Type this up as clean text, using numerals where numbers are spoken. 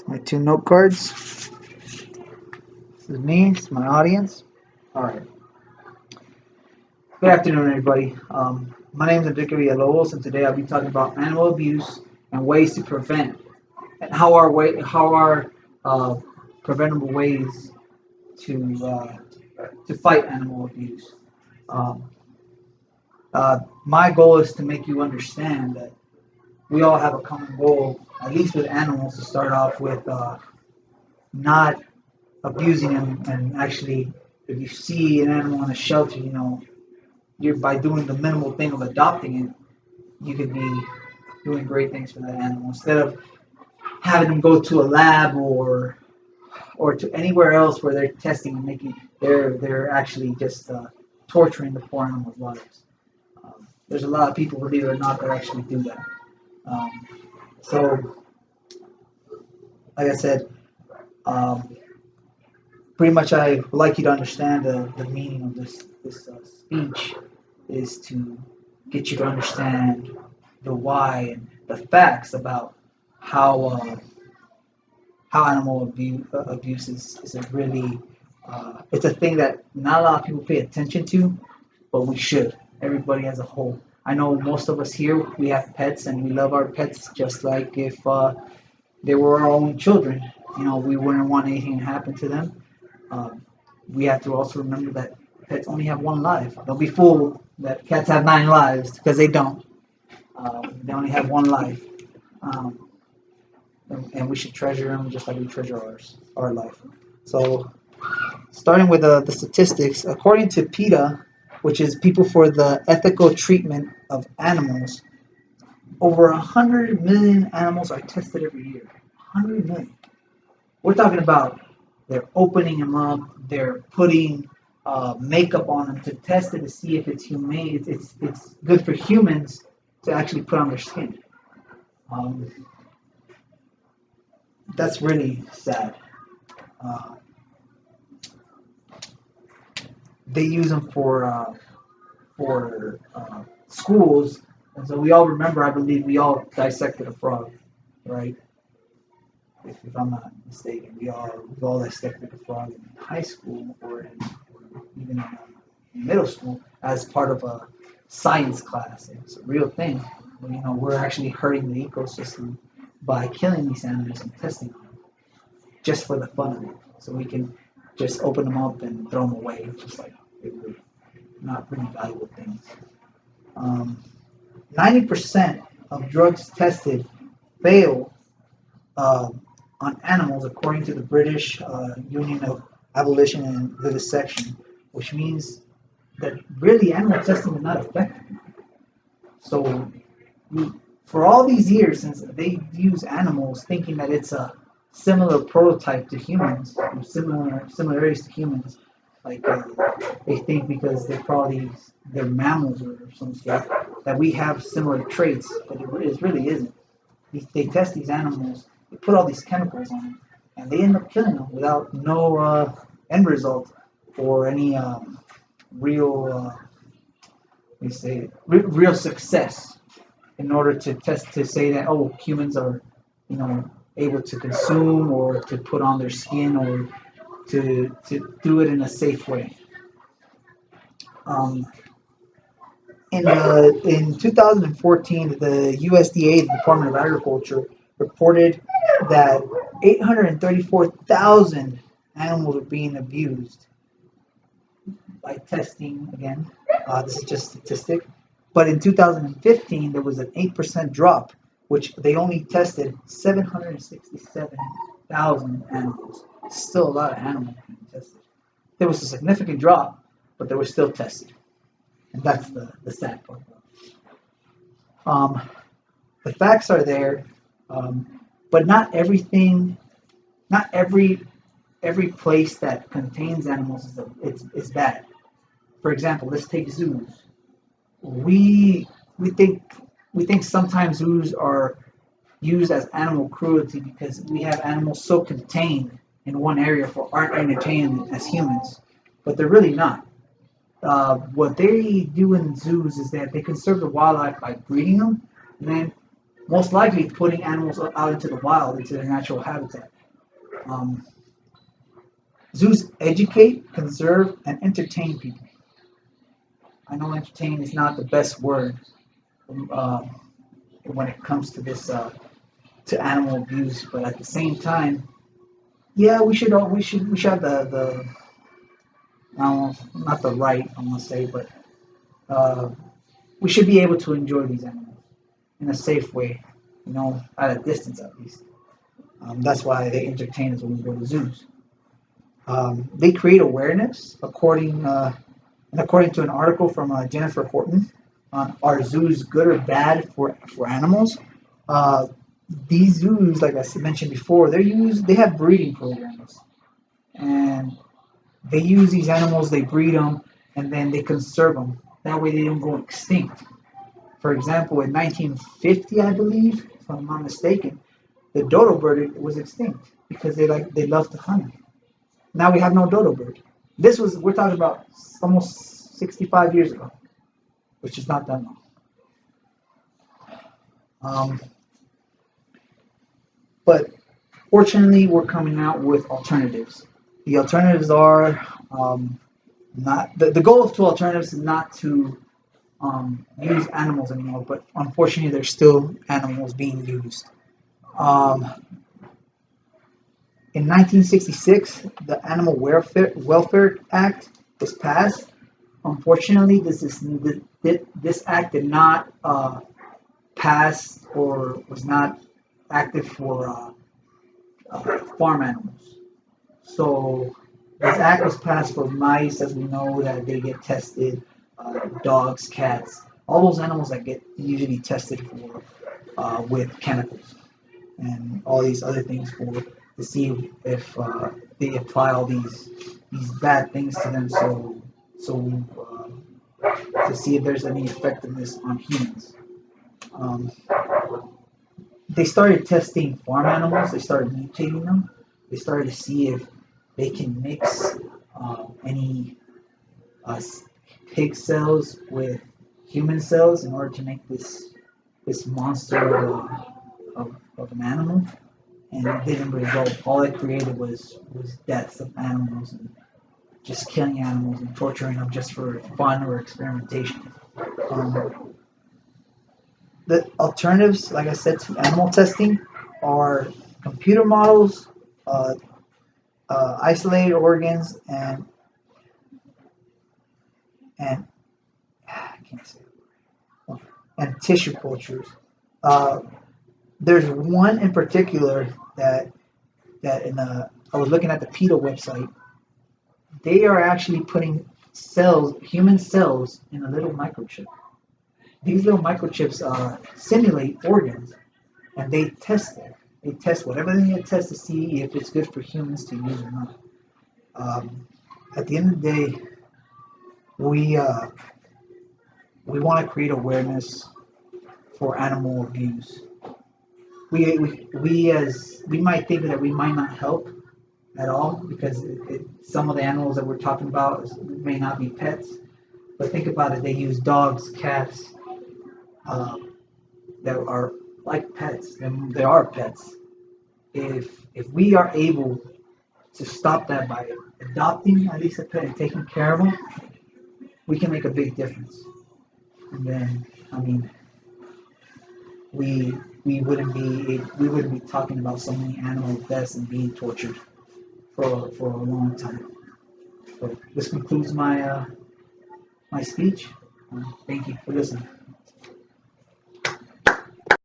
My two note cards. This is me. This is my audience. All right. Good afternoon, everybody. My name is Enrique Villalobos, and today I'll be talking about animal abuse and ways to prevent, and how are uh, preventable ways to fight animal abuse. Um, my goal is to make you understand that we all have a common goal, at least with animals, to start off with not abusing them, and actually, if you see an animal in a shelter, you're by doing the minimal thing of adopting it, you could be doing great things for that animal instead of having them go to a lab or to anywhere else where they're testing and making they're actually just torturing the poor animals' lives. There's a lot of people, believe it or not, that actually do that. Um, so, like I said, um, pretty much I would like you to understand the meaning of this speech is to get you to understand the why and the facts about how how animal abuse is a really it's a thing that not a lot of people pay attention to, but we should. Everybody as a whole. I know most of us here we have pets and we love our pets just like if they were our own children. We wouldn't want anything to happen to them. Um, we have to also remember that pets only have one life. Don't be fooled that cats have 9 lives because they don't. They only have one life, um, and we should treasure them just like we treasure our life. So, starting with the statistics, according to PETA, which is People for the Ethical Treatment of Animals, over 100 million animals are tested every year. 100 million. We're talking about they're opening them up, they're putting makeup on them to test it to see if it's humane. It's good for humans to actually put on their skin. Um, that's really sad. Uh, they use them for schools, and so we all remember. I believe we all dissected a frog, right? If I'm not mistaken, we all dissected a frog in high school or even in middle school as part of a science class. It's a real thing. We're actually hurting the ecosystem by killing these animals and testing them just for the fun of it. So we can just open them up and throw them away, just like they were not really valuable things. 90% of drugs tested fail uh, on animals, according to the British Union of Abolition and Vivisection, which means that really animal testing is not effective. So, for all these years, since they use animals, thinking that it's a similar prototype to humans, or similarities to humans, like they think because they're mammals or some sort, that we have similar traits, but it really isn't. They test these animals, they put all these chemicals on them, and they end up killing them without no end result or any real, real success in order to test to say that humans are, able to consume or to put on their skin or to do it in a safe way. Um, in 2014, the USDA, the Department of Agriculture, reported that 834,000 animals are being abused by testing again. This is just statistic. But in 2015, there was an 8% drop, which they only tested 767,000 animals. Still a lot of animals being tested. There was a significant drop, but they were still tested. And that's the sad part. Um, the facts are there, but not everything, not every place that contains animals is bad. For example, let's take zoos. We we think we think sometimes zoos are used as animal cruelty because we have animals so contained in one area for our entertainment as humans, but they're really not. What they do in zoos is that they conserve the wildlife by breeding them, and then most likely putting animals out into the wild, into their natural habitat. Zoos educate, conserve, and entertain people. I know entertain is not the best word uh, when it comes to this to animal abuse, but at the same time, yeah, we should have the I don't know, not the right I'm gonna say, but uh, we should be able to enjoy these animals in a safe way, at a distance at least. That's why they entertain us when we go to zoos. They create awareness, according to an article from Jennifer Horton on are zoos good or bad for animals. Uh, these zoos, like I mentioned before, they have breeding programs, and they use these animals, they breed them, and then they conserve them. That way they don't go extinct. For example, in 1950, I believe, if I'm not mistaken, the dodo bird was extinct because they love to hunt. Now we have no dodo bird. We're talking about almost 65 years ago, which is not that long. Um, but fortunately, we're coming out with alternatives. The alternatives are not the goal of two alternatives is not to use animals anymore, but unfortunately, there's still animals being used. Um, in 1966, the Animal Welfare Act was passed. Unfortunately, this act did not pass or was not active for farm animals. So this act was passed for mice, as we know that they get tested, dogs, cats, all those animals that get usually tested for with chemicals and all these other things to see if they apply all these bad things to them. To see if there's any effectiveness on humans. Um, they started testing farm animals. They started mutating them. They started to see if they can mix any uh, pig cells with human cells in order to make this monster of an animal, and it didn't result. All it created was deaths of animals and just killing animals and torturing them just for fun or experimentation. Um, the alternatives, like I said, to animal testing are computer models, uh, isolated organs, and I can't say and tissue cultures. Uh, there's one in particular that I was looking at the PETA website. They are actually putting human cells, in a little microchip. These little microchips simulate organs, and they test it. They test whatever they need to test to see if it's good for humans to use or not. Um, at the end of the day, we uh, we want to create awareness for animal abuse. We might think that we might not help at all because some of the animals that we're talking about may not be pets. But think about it: they use dogs, cats, uh, that are like pets, and they are pets. If we are able to stop that by adopting at least a pet and taking care of them, we can make a big difference. And then, I mean, we we wouldn't be talking about so many animal deaths and being tortured for a long time. So this concludes my speech. Thank you for listening.